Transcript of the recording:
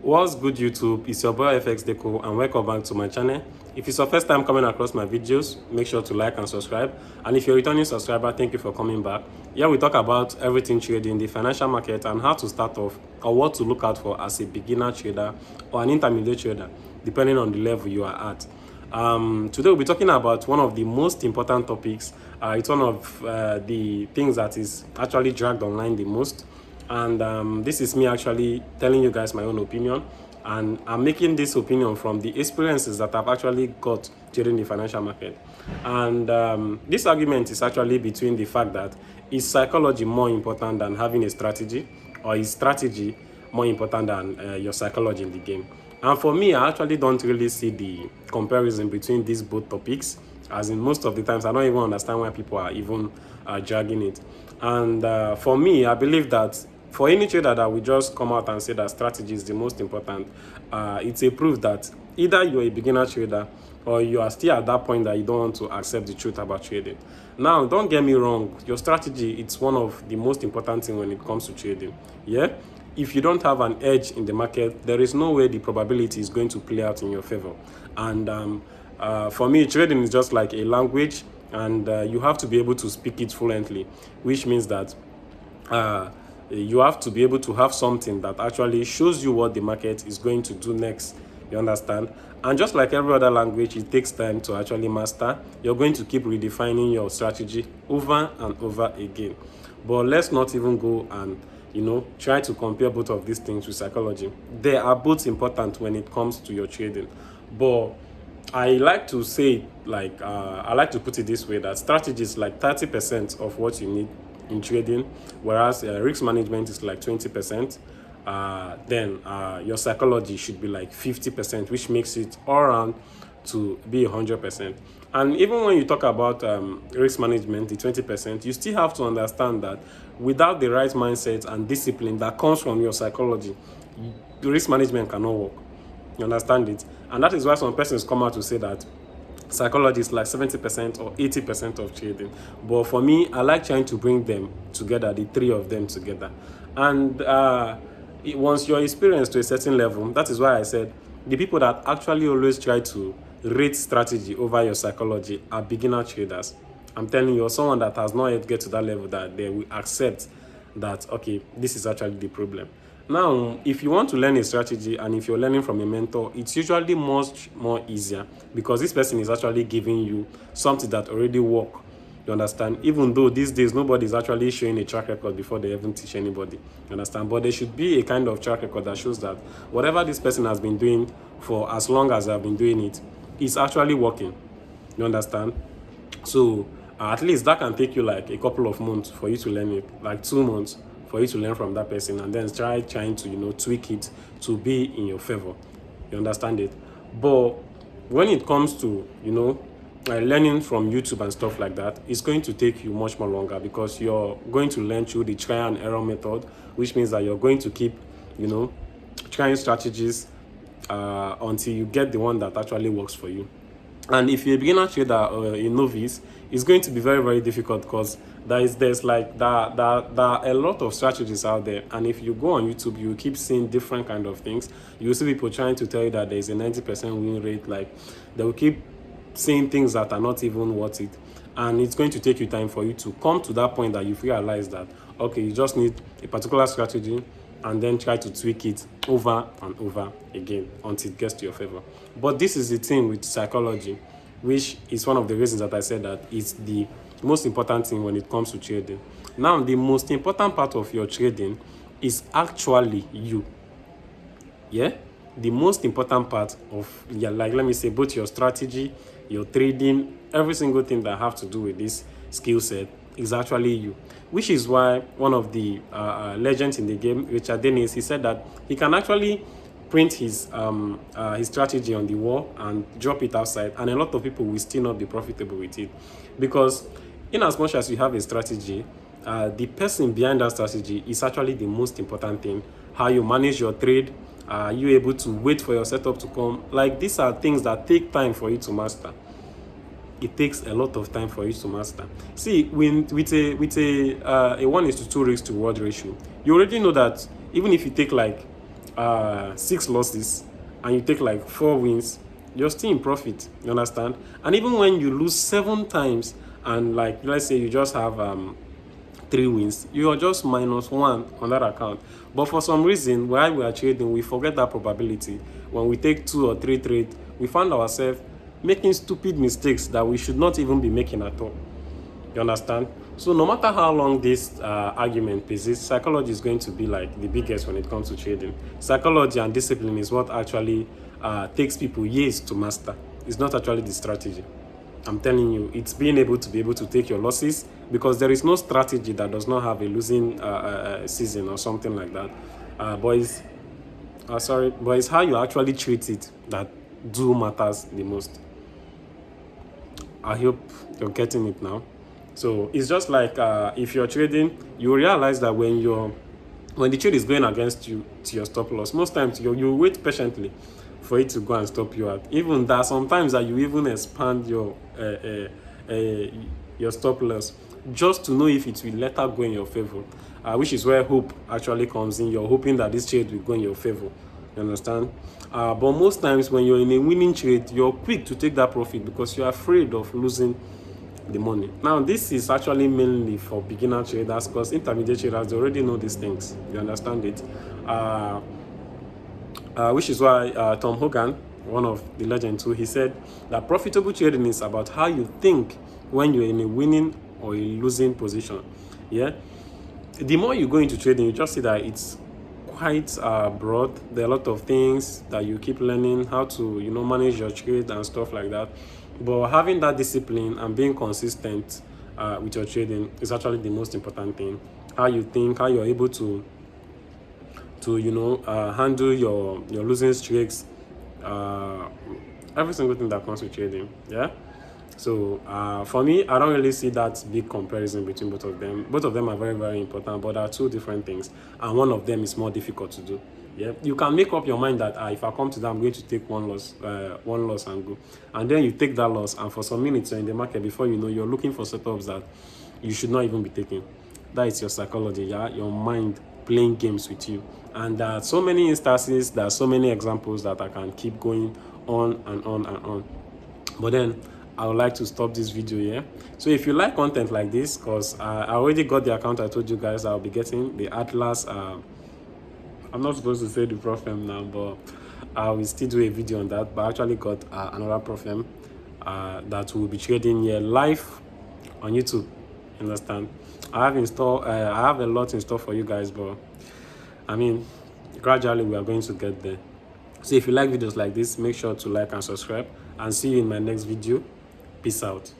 What's good, YouTube? It's your boy FX Deco and welcome back to my channel. If it's your first time coming across my videos, make sure to like and subscribe. And if you're a returning subscriber, thank you for coming back. Here we talk about everything trading, the financial market, and how to start off or what to look out for as a beginner trader or an intermediate trader, depending on the level you are at. Today we'll be talking about one of the most important topics. It's one of the things that is actually dragged online the most. And this is me actually telling you guys my own opinion, and I'm making this opinion from the experiences that I've actually got during the financial market. And this argument is actually between the fact that is psychology more important than having a strategy, or is strategy more important than your psychology in the game. And for me, I actually don't really see the comparison between these both topics, as in most of the times I don't even understand why people are even dragging it. And for me, I believe that for any trader that will just come out and say that strategy is the most important, it's a proof that either you're a beginner trader or you are still at that point that you don't want to accept the truth about trading. Now, don't get me wrong, your strategy, it's one of the most important things when it comes to trading. Yeah? If you don't have an edge in the market, there is no way the probability is going to play out in your favor. And for me, trading is just like a language, and you have to be able to speak it fluently, which means that you have to be able to have something that actually shows you what the market is going to do next. You understand? And just like every other language, it takes time to actually master. You're going to keep redefining your strategy over and over again. But let's not even go and try to compare both of these things with psychology. They are both important when it comes to your trading. But I like to say, I like to put it this way, that strategy is like 30% of what you need in trading, whereas risk management is like 20%. Then your psychology should be like 50%, which makes it all around to be 100%. And even when you talk about risk management, the 20%, you still have to understand that without the right mindset and discipline that comes from your psychology, the risk management cannot work. You understand it? And that is why some persons come out to say that psychology is like 70% or 80% of trading. But for me, I like trying to bring them together, the three of them together. And once you're experienced to a certain level, that is why I said the people that actually always try to rate strategy over your psychology are beginner traders. I'm telling you, someone that has not yet get to that level that they will accept that, okay, this is actually the problem. Now, if you want to learn a strategy and if you're learning from a mentor, it's usually much more easier because this person is actually giving you something that already works. You understand? Even though these days nobody is actually showing a track record before they even teach anybody. You understand? But there should be a kind of track record that shows that whatever this person has been doing for as long as I've been doing it is actually working. You understand? So at least that can take you like a couple of months for you to learn it, like 2 months for you to learn from that person, and then trying to tweak it to be in your favor. You understand it? But when it comes to learning from YouTube and stuff like that, it's going to take you much more longer because you're going to learn through the try and error method, which means that you're going to keep trying strategies until you get the one that actually works for you. And if you're a beginner trader or a novice, it's going to be very, very difficult because there's like there are a lot of strategies out there. And if you go on YouTube, you keep seeing different kind of things. You see people trying to tell you that there's a 90% win rate. Like they will keep saying things that are not even worth it. And it's going to take you time for you to come to that point that you realize that, okay, you just need a particular strategy and then try to tweak it over and over again until it gets to your favor. But this is the thing with psychology, which is one of the reasons that I said that it's the most important thing when it comes to trading. Now, the most important part of your trading is actually you. Yeah? The most important part of, let me say, both your strategy, your trading, every single thing that have to do with this skill set is actually you. Which is why one of the legends in the game, Richard Dennis, he said that he can actually print his strategy on the wall and drop it outside, and a lot of people will still not be profitable with it. Because in as much as you have a strategy, the person behind that strategy is actually the most important thing. How you manage your trade, are you able to wait for your setup to come? Like, these are things that take time for you to master. It takes a lot of time for you to master. See, with a 1:2 risk to reward ratio, you already know that even if you take like 6 losses and you take like 4 wins, you're still in profit. You understand? And even when you lose 7 times and like let's say you just have 3 wins, you are just -1 on that account. But for some reason, while we are trading, we forget that probability. When we take 2 or 3 trades, we find ourselves making stupid mistakes that we should not even be making at all. You understand? So no matter how long this argument persists, psychology is going to be like the biggest when it comes to trading. Psychology and discipline is what actually takes people years to master. It's not actually the strategy. I'm telling you, it's being able to take your losses, because there is no strategy that does not have a losing season or something like that. But it's how you actually treat it that matters the most. I hope you're getting it now. So it's just like if you're trading, you realize that when the trade is going against you to your stop loss, most times you wait patiently for it to go and stop you out. Even that sometimes that you even expand your stop loss just to know if it will later go in your favor, which is where hope actually comes in. You're hoping that this trade will go in your favor. You understand? But most times when you're in a winning trade, you're quick to take that profit because you're afraid of losing the money. Now, this is actually mainly for beginner traders, because intermediate traders, they already know these things. You understand it? Which is why Tom Hogan, one of the legends too, he said that profitable trading is about how you think when you're in a winning or a losing position. Yeah. The more you go into trading, you just see that it's quite broad. There are a lot of things that you keep learning, how to manage your trade and stuff like that. But having that discipline and being consistent with your trading is actually the most important thing. How you think, how you're able to handle your losing streaks, every single thing that comes with trading. Yeah. So for me, I don't really see that big comparison between both of them. Both of them are very, very important, but there are 2 different things, and one of them is more difficult to do. Yeah, you can make up your mind that if I come to that, I'm going to take one loss and go, and then you take that loss, and for some minutes you're in the market, before you know, you're looking for setups that you should not even be taking. That is your psychology, yeah, your mind playing games with you. And there are so many instances, there are so many examples that I can keep going on and on and on. But then I would like to stop this video here. So if you like content like this, because I already got the account I told you guys I'll be getting, the Atlas. I'm not supposed to say the Profem now, but I will still do a video on that. But I actually got another Profem that will be trading here live on YouTube. Understand? I have a lot in store for you guys, but I mean, gradually we are going to get there. So if you like videos like this, make sure to like and subscribe, and see you in my next video. Peace out.